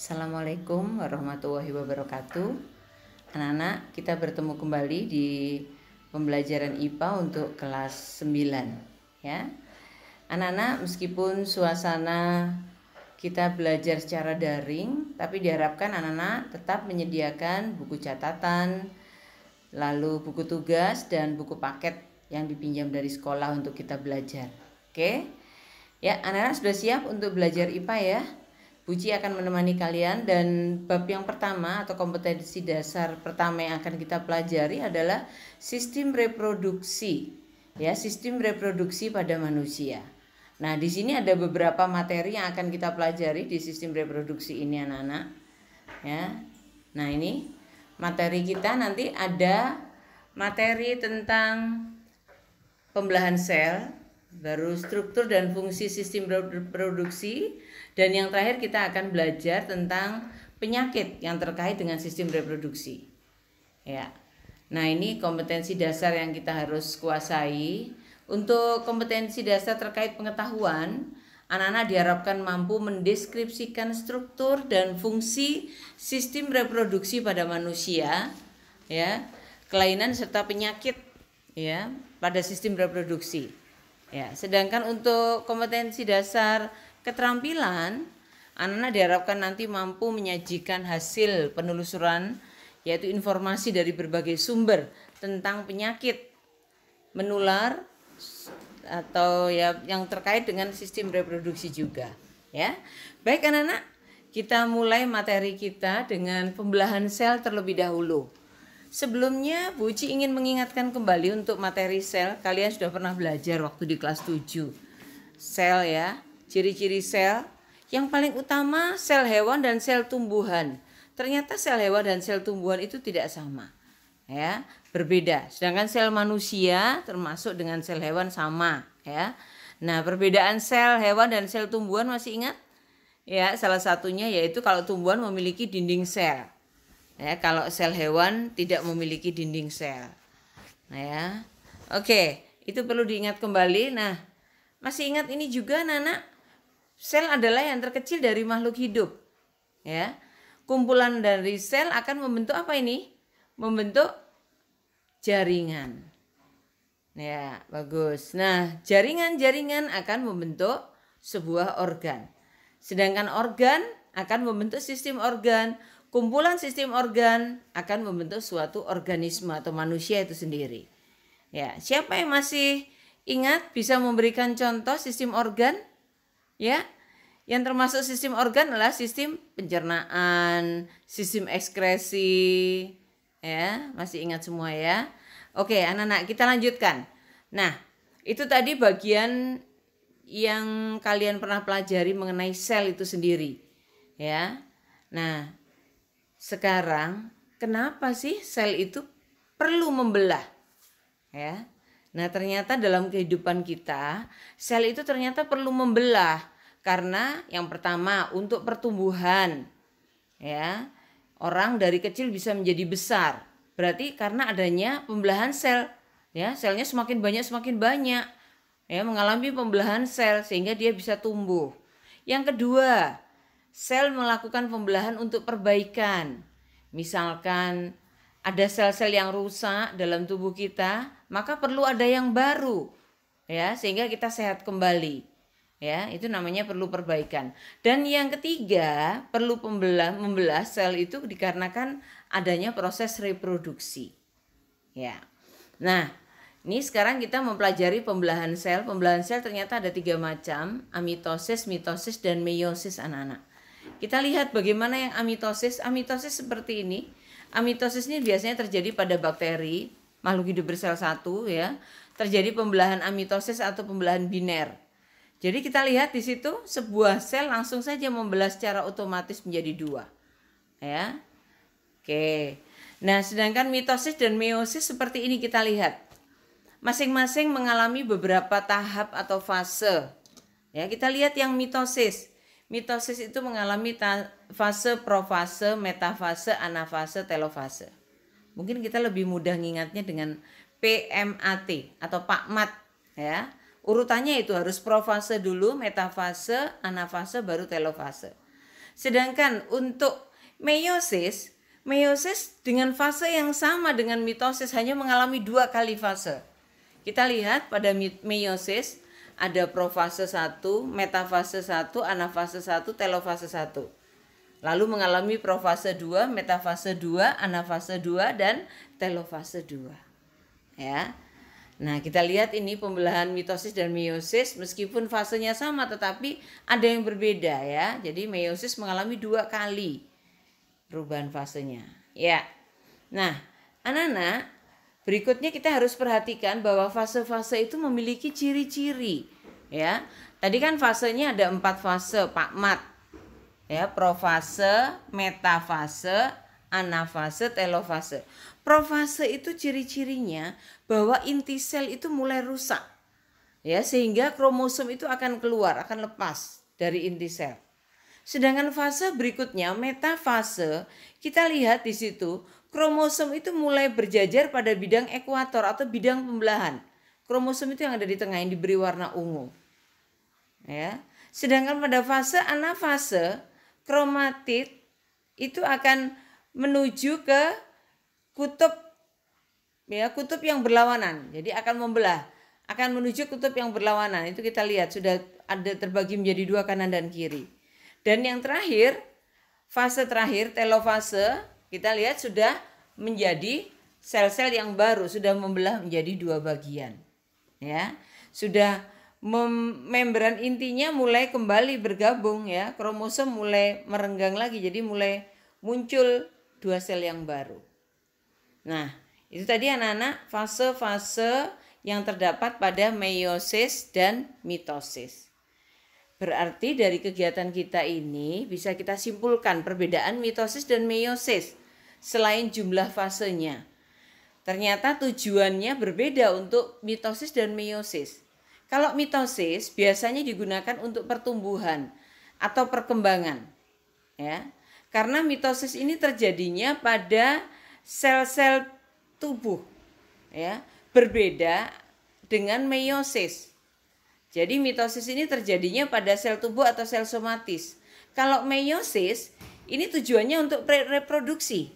Assalamualaikum warahmatullahi wabarakatuh. Anak-anak, kita bertemu kembali di pembelajaran IPA untuk kelas 9 ya. Anak-anak, meskipun suasana kita belajar secara daring, tapi diharapkan anak-anak tetap menyediakan buku catatan, lalu buku tugas dan buku paket yang dipinjam dari sekolah untuk kita belajar. Oke? Ya, anak-anak sudah siap untuk belajar IPA ya? Puji akan menemani kalian, dan bab yang pertama atau kompetensi dasar pertama yang akan kita pelajari adalah sistem reproduksi. Ya, sistem reproduksi pada manusia. Nah, di sini ada beberapa materi yang akan kita pelajari di sistem reproduksi ini anak-anak. Ya. Nah, ini materi kita nanti ada materi tentang pembelahan sel, baru struktur dan fungsi sistem reproduksi, dan yang terakhir kita akan belajar tentang penyakit yang terkait dengan sistem reproduksi. Ya. Nah, ini kompetensi dasar yang kita harus kuasai. Untuk kompetensi dasar terkait pengetahuan, anak-anak diharapkan mampu mendeskripsikan struktur dan fungsi sistem reproduksi pada manusia, ya, kelainan serta penyakit ya pada sistem reproduksi. Ya, sedangkan untuk kompetensi dasar keterampilan, anak-anak diharapkan nanti mampu menyajikan hasil penelusuran, yaitu informasi dari berbagai sumber tentang penyakit menular atau ya yang terkait dengan sistem reproduksi juga. Ya, baik anak-anak, kita mulai materi kita dengan pembelahan sel terlebih dahulu. Sebelumnya, Bu Uci ingin mengingatkan kembali untuk materi sel. Kalian sudah pernah belajar waktu di kelas 7. Sel ya, ciri-ciri sel. Yang paling utama sel hewan dan sel tumbuhan. Ternyata sel hewan dan sel tumbuhan itu tidak sama. Ya, berbeda. Sedangkan sel manusia termasuk dengan sel hewan sama, ya. Nah, perbedaan sel hewan dan sel tumbuhan masih ingat? Ya, salah satunya yaitu kalau tumbuhan memiliki dinding sel. Ya, kalau sel hewan tidak memiliki dinding sel. Nah, ya. Oke, itu perlu diingat kembali. Nah, masih ingat ini juga anak-anak? Sel adalah yang terkecil dari makhluk hidup. Ya. Kumpulan dari sel akan membentuk apa ini? Membentuk jaringan. Ya, bagus. Nah, jaringan-jaringan akan membentuk sebuah organ. Sedangkan organ akan membentuk sistem organ. Kumpulan sistem organ akan membentuk suatu organisme atau manusia itu sendiri. Ya, siapa yang masih ingat bisa memberikan contoh sistem organ? Ya, yang termasuk sistem organ adalah sistem pencernaan, sistem ekskresi. Ya, masih ingat semua ya? Oke, anak-anak, kita lanjutkan. Nah, itu tadi bagian yang kalian pernah pelajari mengenai sel itu sendiri. Ya. Nah, sekarang, kenapa sih sel itu perlu membelah? Ya. Nah, ternyata dalam kehidupan kita, sel itu ternyata perlu membelah karena yang pertama untuk pertumbuhan. Ya. Orang dari kecil bisa menjadi besar. Berarti karena adanya pembelahan sel. Ya, selnya semakin banyak. Ya, mengalami pembelahan sel sehingga dia bisa tumbuh. Yang kedua, sel melakukan pembelahan untuk perbaikan. Misalkan ada sel-sel yang rusak dalam tubuh kita, maka perlu ada yang baru. Ya, sehingga kita sehat kembali. Ya, itu namanya perlu perbaikan. Dan yang ketiga, perlu membelah sel itu dikarenakan adanya proses reproduksi. Ya. Nah, ini sekarang kita mempelajari pembelahan sel. Pembelahan sel ternyata ada 3 macam, amitosis, mitosis, dan meiosis anak-anak. Kita lihat bagaimana yang amitosis. Amitosis seperti ini. Amitosis ini biasanya terjadi pada bakteri, makhluk hidup bersel satu ya. Terjadi pembelahan amitosis atau pembelahan biner. Jadi kita lihat di situ sebuah sel langsung saja membelah secara otomatis menjadi 2. Ya. Oke. Nah, sedangkan mitosis dan meiosis seperti ini kita lihat. Masing-masing mengalami beberapa tahap atau fase. Ya, kita lihat yang mitosis. Mitosis itu mengalami fase profase, metafase, anafase, telofase. Mungkin kita lebih mudah mengingatnya dengan PMAT atau PAKMAT ya. Urutannya itu harus profase dulu, metafase, anafase, baru telofase. Sedangkan untuk meiosis dengan fase yang sama dengan mitosis hanya mengalami 2 kali fase. Kita lihat pada meiosis ada profase 1, metafase 1, anafase 1, telofase 1. Lalu mengalami profase 2, metafase 2, anafase 2 dan telofase 2. Ya. Nah, kita lihat ini pembelahan mitosis dan meiosis meskipun fasenya sama tetapi ada yang berbeda ya. Jadi meiosis mengalami 2 kali perubahan fasenya. Ya. Nah, anak-anak, berikutnya kita harus perhatikan bahwa fase-fase itu memiliki ciri-ciri. Ya. Tadi kan fasenya ada 4 fase, Pak Mat. Ya, profase, metafase, anafase, telofase. Profase itu ciri-cirinya bahwa inti sel itu mulai rusak. Ya, sehingga kromosom itu akan keluar, akan lepas dari inti sel. Sedangkan fase berikutnya, metafase, kita lihat di situ kromosom itu mulai berjajar pada bidang ekuator atau bidang pembelahan. Kromosom itu yang ada di tengah yang diberi warna ungu. Ya. Sedangkan pada fase anafase, kromatid itu akan menuju ke kutub, ya, kutub yang berlawanan. Jadi akan membelah, akan menuju kutub yang berlawanan. Itu kita lihat sudah ada terbagi menjadi 2 kanan dan kiri. Dan yang terakhir, fase terakhir, telofase, kita lihat sudah menjadi sel-sel yang baru, sudah membelah menjadi 2 bagian. Ya, sudah membran intinya mulai kembali bergabung ya, kromosom mulai merenggang lagi, jadi mulai muncul 2 sel yang baru. Nah, itu tadi anak-anak fase-fase yang terdapat pada meiosis dan mitosis. Berarti dari kegiatan kita ini bisa kita simpulkan perbedaan mitosis dan meiosis selain jumlah fasenya. Ternyata tujuannya berbeda untuk mitosis dan meiosis. Kalau mitosis biasanya digunakan untuk pertumbuhan atau perkembangan. Ya. Karena mitosis ini terjadinya pada sel-sel tubuh, ya, berbeda dengan meiosis. Jadi mitosis ini terjadinya pada sel tubuh atau sel somatis. Kalau meiosis ini tujuannya untuk reproduksi,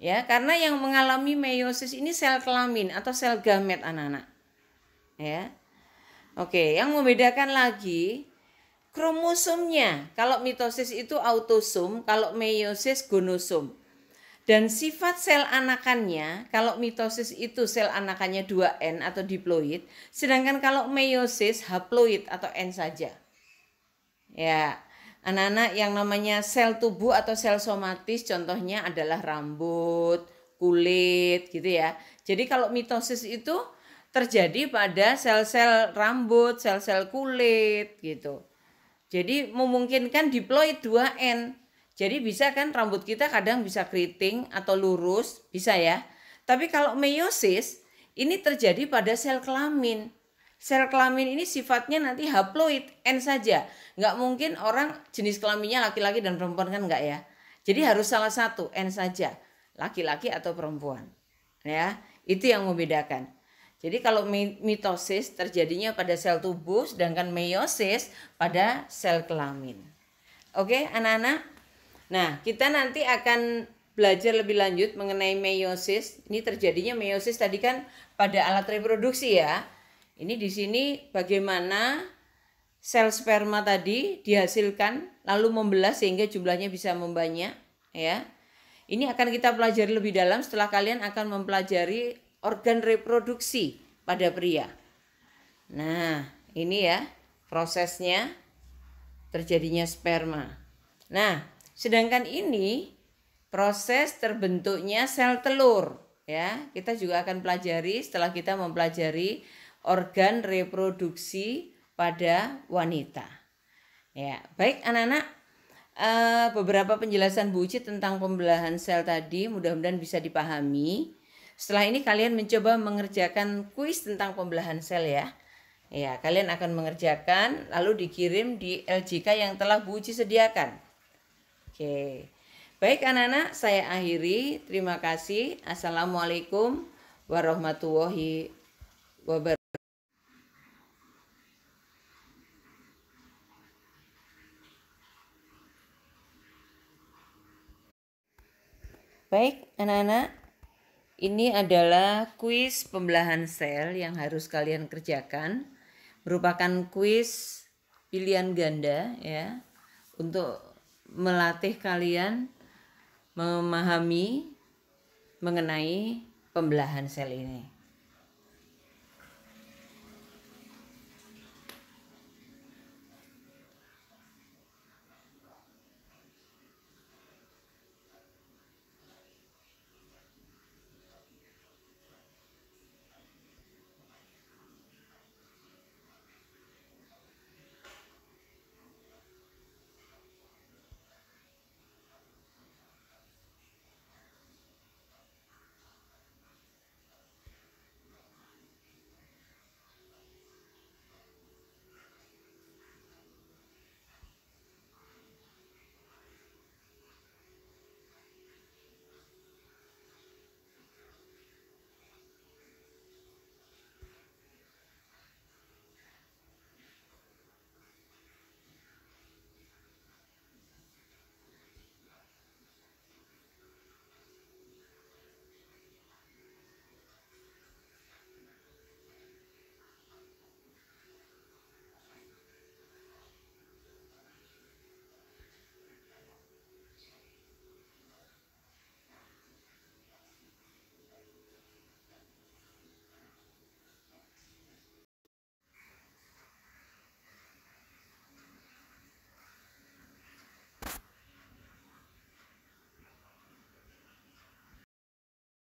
ya, karena yang mengalami meiosis ini sel kelamin atau sel gamet anak-anak, ya. Oke, yang membedakan lagi kromosomnya. Kalau mitosis itu autosom, kalau meiosis gonosom. Dan sifat sel anakannya, kalau mitosis itu sel anakannya 2N atau diploid, sedangkan kalau meiosis haploid atau N saja. Ya, anak-anak yang namanya sel tubuh atau sel somatis contohnya adalah rambut, kulit gitu ya. Jadi kalau mitosis itu terjadi pada sel-sel rambut, sel-sel kulit gitu. Jadi memungkinkan diploid 2N. Jadi bisa kan rambut kita kadang bisa keriting atau lurus, bisa ya. Tapi kalau meiosis ini terjadi pada sel kelamin. Sel kelamin ini sifatnya nanti haploid, N saja. Nggak mungkin orang jenis kelaminnya laki-laki dan perempuan kan enggak ya. Jadi harus salah satu, N saja. Laki-laki atau perempuan. Ya, itu yang membedakan. Jadi kalau mitosis terjadinya pada sel tubuh, sedangkan meiosis pada sel kelamin. Oke, anak-anak? Nah, kita nanti akan belajar lebih lanjut mengenai meiosis. Ini terjadinya meiosis tadi kan pada alat reproduksi ya. Ini di sini bagaimana sel sperma tadi dihasilkan lalu membelah sehingga jumlahnya bisa membanyak ya. Ini akan kita pelajari lebih dalam setelah kalian akan mempelajari organ reproduksi pada pria. Nah, ini ya prosesnya terjadinya sperma. Nah, sedangkan ini proses terbentuknya sel telur ya. Kita juga akan pelajari setelah kita mempelajari organ reproduksi pada wanita. Ya, baik anak-anak, beberapa penjelasan Bu Uci tentang pembelahan sel tadi mudah-mudahan bisa dipahami. Setelah ini kalian mencoba mengerjakan kuis tentang pembelahan sel ya. Ya, kalian akan mengerjakan lalu dikirim di LJK yang telah Bu Uci sediakan. Oke. Baik anak-anak, saya akhiri. Terima kasih. Assalamualaikum warahmatullahi wabarakatuh. Baik, anak-anak, ini adalah kuis pembelahan sel yang harus kalian kerjakan. Merupakan kuis pilihan ganda ya, untuk melatih kalian memahami mengenai pembelahan sel ini.